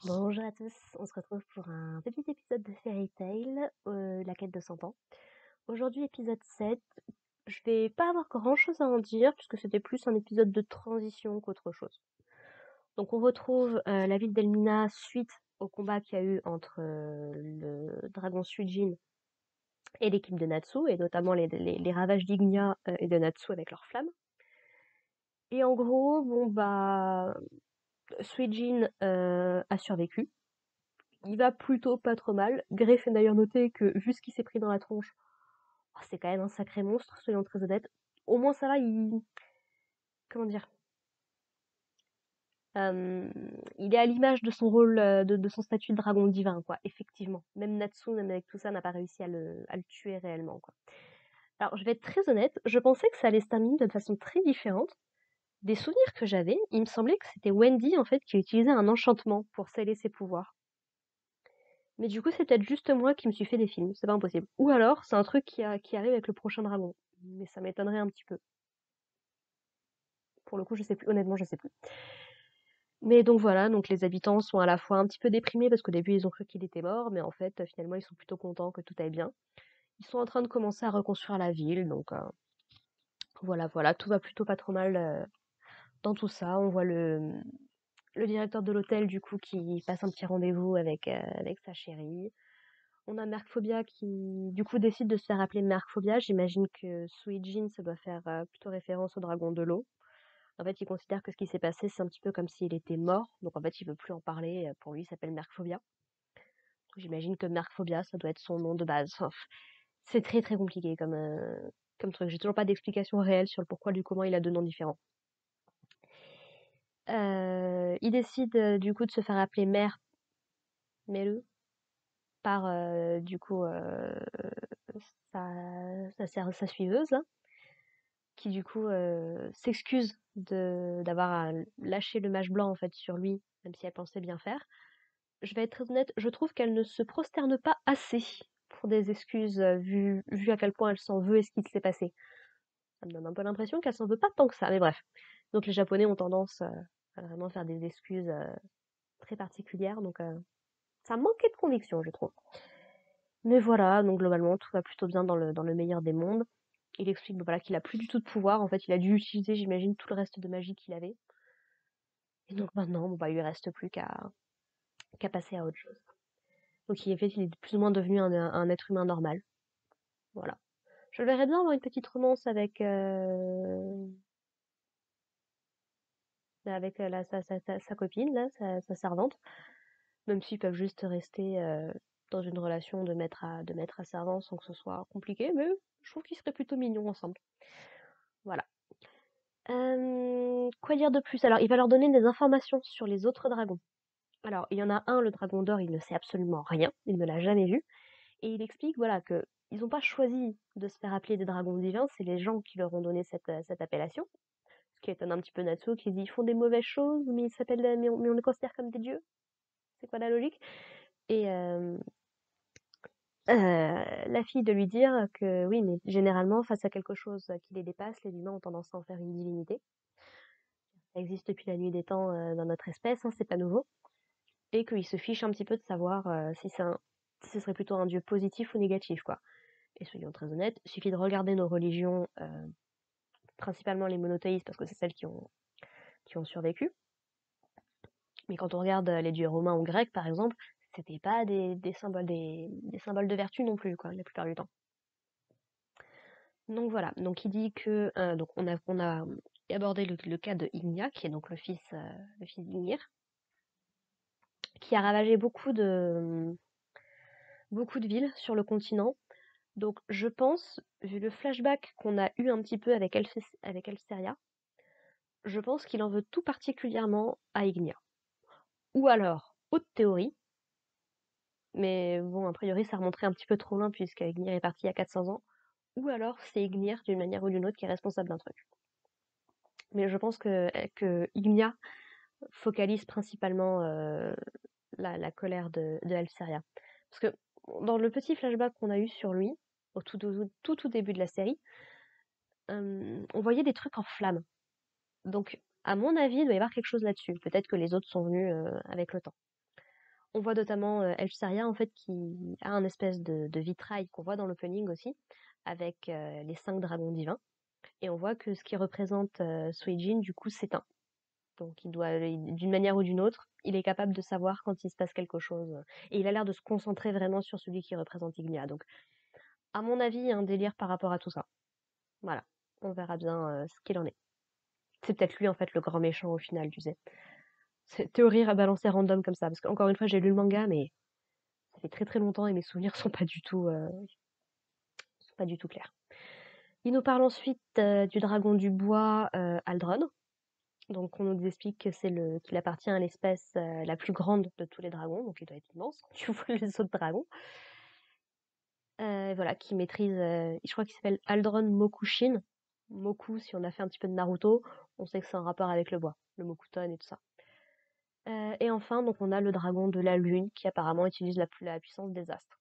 Bonjour à tous, on se retrouve pour un petit épisode de Fairy Tail, la quête de 100 ans. Aujourd'hui, épisode 7. Je vais pas avoir grand chose à en dire, puisque c'était plus un épisode de transition qu'autre chose. Donc on retrouve la ville d'Elmina suite au combat qu'il y a eu entre le dragon Suijin et l'équipe de Natsu, et notamment les ravages d'Ignia et de Natsu avec leurs flammes. Et en gros, Suijin a survécu. Il va plutôt pas trop mal. Grey fait d'ailleurs noter que, vu ce qu'il s'est pris dans la tronche, oh, c'est quand même un sacré monstre, soyons très honnêtes. Au moins ça va, comment dire, euh, il est à l'image de son rôle, de son statut de dragon divin, quoi, effectivement. Même Natsu, même avec tout ça, n'a pas réussi à le tuer réellement, quoi. Alors, je vais être très honnête, je pensais que ça allait se terminer de façon très différente. Des souvenirs que j'avais, il me semblait que c'était Wendy, en fait, qui utilisait un enchantement pour sceller ses pouvoirs. Mais du coup, c'est peut-être juste moi qui me suis fait des films, c'est pas impossible. Ou alors, c'est un truc qui arrive avec le prochain dragon. Mais ça m'étonnerait un petit peu. Pour le coup, je sais plus, honnêtement, je sais plus. Mais donc voilà, donc les habitants sont à la fois un petit peu déprimés parce qu'au début, ils ont cru qu'il était mort, mais en fait, finalement, ils sont plutôt contents que tout aille bien. Ils sont en train de commencer à reconstruire la ville, donc voilà, voilà, tout va plutôt pas trop mal dans tout ça. On voit le directeur de l'hôtel, du coup, qui passe un petit rendez-vous avec sa chérie. On a Mercphobia qui, du coup, décide de se faire appeler Mercphobia. J'imagine que Suijin, ça doit faire plutôt référence au dragon de l'eau. En fait, il considère que ce qui s'est passé, c'est un petit peu comme s'il était mort. Donc, en fait, il veut plus en parler. Pour lui, il s'appelle Mercphobia. J'imagine que Mercphobia, ça doit être son nom de base. Enfin, c'est très, très compliqué comme truc. J'ai toujours pas d'explication réelle sur le pourquoi du comment il a deux noms différents. Il décide, du coup, de se faire appeler Mère Melu par, du coup, sa suiveuse, là, qui du coup s'excuse d'avoir lâché le mage blanc en fait sur lui, même si elle pensait bien faire. Je vais être très honnête, je trouve qu'elle ne se prosterne pas assez pour des excuses, vu à quel point elle s'en veut et ce qui s'est passé. Ça me donne un peu l'impression qu'elle s'en veut pas tant que ça, mais bref. Donc les Japonais ont tendance à vraiment faire des excuses très particulières, donc ça manquait de conviction, je trouve. Mais voilà, donc globalement, tout va plutôt bien dans le meilleur des mondes. Il explique voilà, qu'il a plus du tout de pouvoir. En fait, il a dû utiliser, j'imagine, tout le reste de magie qu'il avait. Et donc maintenant, il lui reste plus qu'à passer à autre chose. Donc il est plus ou moins devenu un être humain normal. Voilà. Je le verrais bien avoir une petite romance avec sa copine, là, sa servante. Même s'ils peuvent juste rester dans une relation de maître à servant sans que ce soit compliqué. Mais je trouve qu'ils seraient plutôt mignons ensemble. Voilà. Quoi dire de plus? Alors, il va leur donner des informations sur les autres dragons. Alors, il y en a un, le dragon d'or, il ne sait absolument rien, il ne l'a jamais vu, et il explique, voilà, que ils n'ont pas choisi de se faire appeler des dragons divins, c'est les gens qui leur ont donné cette appellation. Ce qui étonne un petit peu Natsuo, qui dit, ils font des mauvaises choses, mais ils s'appellent, mais on les considère comme des dieux. C'est quoi la logique? Et la fille de lui dire que oui, mais généralement, face à quelque chose qui les dépasse, les humains ont tendance à en faire une divinité. Ça existe depuis la nuit des temps dans notre espèce, hein, c'est pas nouveau. Et qu'il se fiche un petit peu de savoir si ce serait plutôt un dieu positif ou négatif, quoi. Et soyons très honnêtes, il suffit de regarder nos religions, principalement les monothéistes, parce que c'est celles qui ont survécu. Mais quand on regarde les dieux romains ou grecs, par exemple, c'était pas des symboles de vertu non plus, quoi, la plupart du temps. Donc voilà, donc il dit que donc on a abordé le cas de Ignia, qui est donc le fils d'Ignir, qui a ravagé beaucoup de villes sur le continent. Donc je pense, vu le flashback qu'on a eu un petit peu avec Elsteria, je pense qu'il en veut tout particulièrement à Ignia. Ou alors, haute théorie, mais bon, a priori ça remonterait un petit peu trop loin puisque Ignir est parti il y a 400 ans, ou alors c'est Ignir d'une manière ou d'une autre qui est responsable d'un truc. Mais je pense que Ignia focalise principalement la colère de Elsteria. Parce que dans le petit flashback qu'on a eu sur lui, au tout début de la série, on voyait des trucs en flammes. Donc, à mon avis, il doit y avoir quelque chose là-dessus. Peut-être que les autres sont venus avec le temps. On voit notamment Elfsaria en fait qui a un espèce de vitrail qu'on voit dans l'opening aussi, avec les 5 dragons divins. Et on voit que ce qui représente Suijin du coup s'éteint. Donc d'une manière ou d'une autre, il est capable de savoir quand il se passe quelque chose. Et il a l'air de se concentrer vraiment sur celui qui représente Ignia. Donc à mon avis, il y a un délire par rapport à tout ça. Voilà, on verra bien ce qu'il en est. C'est peut-être lui en fait le grand méchant au final, tu sais. C'est théorie à balancer random comme ça, parce qu'encore une fois j'ai lu le manga, mais ça fait très très longtemps et mes souvenirs sont pas du tout clairs. Il nous parle ensuite du dragon du bois Aldron. Donc on nous explique que qu'il appartient à l'espèce la plus grande de tous les dragons, donc il doit être immense quand tu vois les autres dragons. Voilà, qui maîtrise, je crois qu'il s'appelle Aldron Mokushin. Moku, si on a fait un petit peu de Naruto, on sait que c'est un rapport avec le bois, le Mokuton et tout ça. Et enfin, donc on a le dragon de la lune qui apparemment utilise la puissance des astres.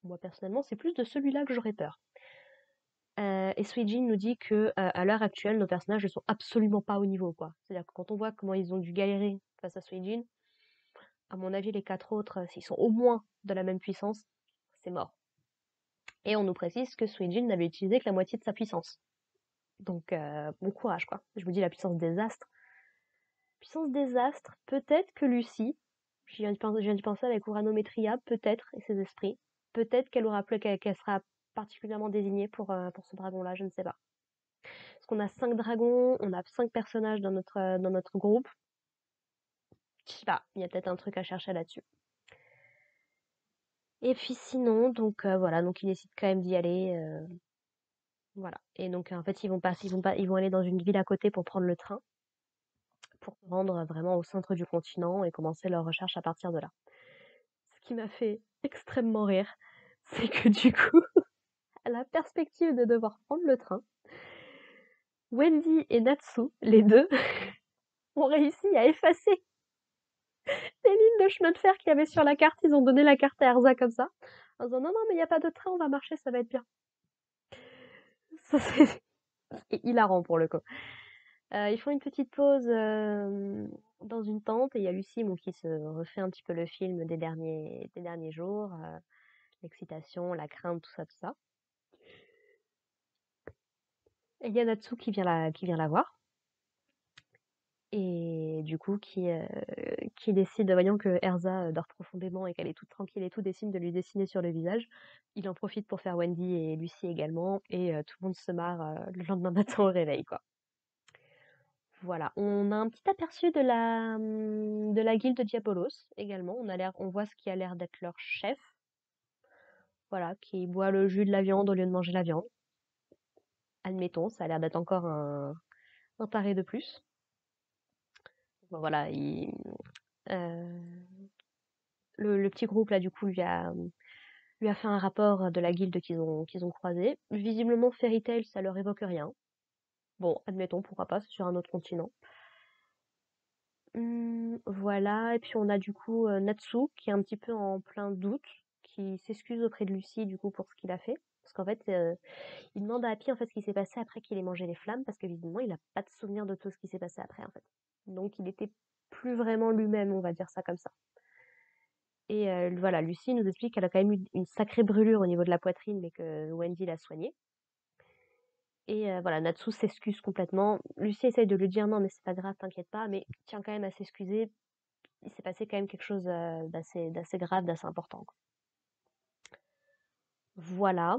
Moi personnellement, c'est plus de celui-là que j'aurais peur. Et Suijin nous dit que à l'heure actuelle, nos personnages ne sont absolument pas au niveau, quoi. C'est-à-dire que quand on voit comment ils ont dû galérer face à Suijin, à mon avis, les 4 autres, s'ils sont au moins de la même puissance, c'est mort. Et on nous précise que Suijin n'avait utilisé que la moitié de sa puissance. Donc bon courage, quoi. Je vous dis la puissance des astres. Puissance des astres, peut-être que Lucie, je viens d'y penser avec Uranometria, peut-être, et ses esprits, peut-être qu'elle sera particulièrement désignée pour ce dragon-là, je ne sais pas. Parce qu'on a 5 dragons, on a 5 personnages dans notre groupe. Je sais pas, il y a peut-être un truc à chercher là-dessus. Et puis sinon, donc voilà, donc ils décident quand même d'y aller. Voilà. Et donc en fait, ils vont aller dans une ville à côté pour prendre le train, pour se rendre vraiment au centre du continent et commencer leur recherche à partir de là. Ce qui m'a fait extrêmement rire, c'est que du coup, à la perspective de devoir prendre le train, Wendy et Natsu, les deux, ont réussi à effacer les lignes de chemin de fer qu'il y avait sur la carte. Ils ont donné la carte à Erza comme ça, en disant non, non, mais il n'y a pas de train, on va marcher, ça va être bien. Ça, c'est hilarant pour le coup. Ils font une petite pause dans une tente et il y a Lucie bon, qui se refait un petit peu le film des derniers jours, l'excitation, la crainte, tout ça, tout ça. Et il y a Natsu qui vient la voir et du coup qui décide, voyant que Erza dort profondément et qu'elle est toute tranquille et tout, décide de lui dessiner sur le visage. Il en profite pour faire Wendy et Lucie également et tout le monde se marre le lendemain matin au réveil, quoi. Voilà, on a un petit aperçu de la guilde Diabolos également. On voit ce qui a l'air d'être leur chef, voilà, qui boit le jus de la viande au lieu de manger la viande. Admettons, ça a l'air d'être encore un taré de plus. Bon, voilà, euh, le petit groupe là du coup lui a fait un rapport de la guilde qu'ils ont croisé. Visiblement Fairy Tail, ça leur évoque rien. Bon, admettons, pourquoi pas, c'est sur un autre continent. Voilà, et puis on a du coup Natsu qui est un petit peu en plein doute, qui s'excuse auprès de Lucie du coup pour ce qu'il a fait. Parce qu'en fait, il demande à Happy en fait ce qui s'est passé après qu'il ait mangé les flammes, parce que visiblement il n'a pas de souvenir de tout ce qui s'est passé après en fait. Donc il était plus vraiment lui-même, on va dire ça comme ça. Et voilà, Lucie nous explique qu'elle a quand même eu une sacrée brûlure au niveau de la poitrine, mais que Wendy l'a soignée. Et voilà, Natsu s'excuse complètement. Lucie essaye de lui dire non mais c'est pas grave, t'inquiète pas, mais tient quand même à s'excuser. Il s'est passé quand même quelque chose d'assez grave, d'assez important, quoi. Voilà.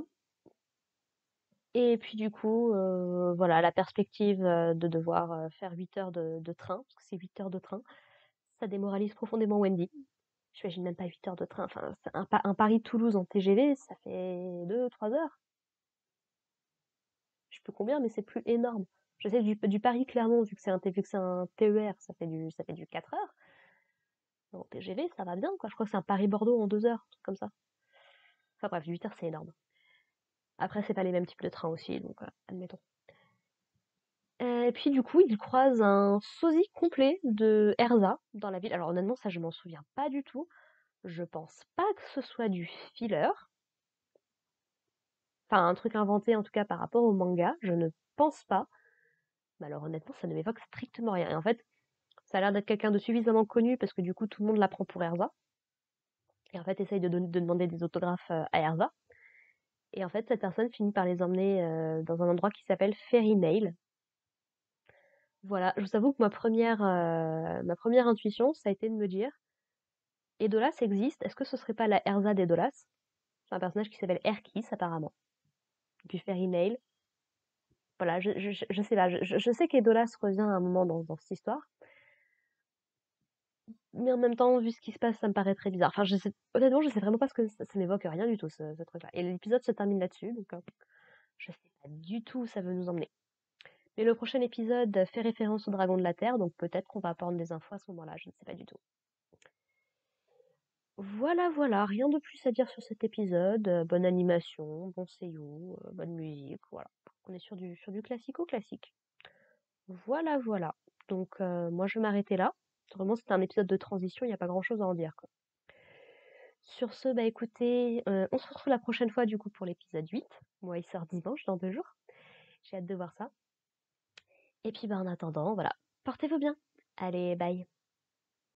Et puis du coup, voilà, la perspective de devoir faire 8 heures de train, parce que c'est 8 heures de train, ça démoralise profondément Wendy. Je n'imagine même pas 8 heures de train. Enfin, un Paris-Toulouse en TGV, ça fait 2-3 heures. Je sais plus combien, mais c'est plus énorme. Je sais que du Paris-Clermont, vu que c'est un TER, ça fait du 4 heures. En TGV, ça va bien, quoi. Je crois que c'est un Paris-Bordeaux en 2 heures, un truc comme ça. Enfin bref, 8 heures, c'est énorme. Après, c'est pas les mêmes types de trains aussi, donc admettons. Et puis du coup, il croise un sosie complet de Erza dans la ville. Alors honnêtement, ça je m'en souviens pas du tout. Je pense pas que ce soit du filler. Enfin, un truc inventé en tout cas par rapport au manga. Je ne pense pas. Mais alors honnêtement, ça ne m'évoque strictement rien. Et en fait, ça a l'air d'être quelqu'un de suffisamment connu parce que du coup, tout le monde la prend pour Erza. et en fait essaye de demander des autographes à Erza. Et en fait, cette personne finit par les emmener dans un endroit qui s'appelle Fairy Nail. Voilà, je vous avoue que ma première intuition, ça a été de me dire, Edolas existe, est-ce que ce serait pas la Erza d'Edolas? C'est un personnage qui s'appelle Erkis apparemment. Et puis Fairy Nail, voilà, je sais pas, je sais qu'Edolas revient à un moment dans cette histoire, mais en même temps, vu ce qui se passe, ça me paraît très bizarre. Enfin, honnêtement, je sais vraiment pas ce que ça m'évoque rien du tout, ce truc-là. Et l'épisode se termine là-dessus, donc je sais pas du tout où ça veut nous emmener. Mais le prochain épisode fait référence au dragon de la Terre, donc peut-être qu'on va apprendre des infos à ce moment-là, je ne sais pas du tout. Voilà, voilà, rien de plus à dire sur cet épisode. Bonne animation, bon seiyuu, bonne musique, voilà. On est sur du classico-classique. Voilà, voilà. Donc moi je vais m'arrêter là. Vraiment c'était un épisode de transition, il n'y a pas grand-chose à en dire, quoi. Sur ce, bah écoutez, on se retrouve la prochaine fois du coup pour l'épisode 8. Moi il sort dimanche dans 2 jours. J'ai hâte de voir ça. Et puis bah en attendant, voilà, portez-vous bien. Allez, bye.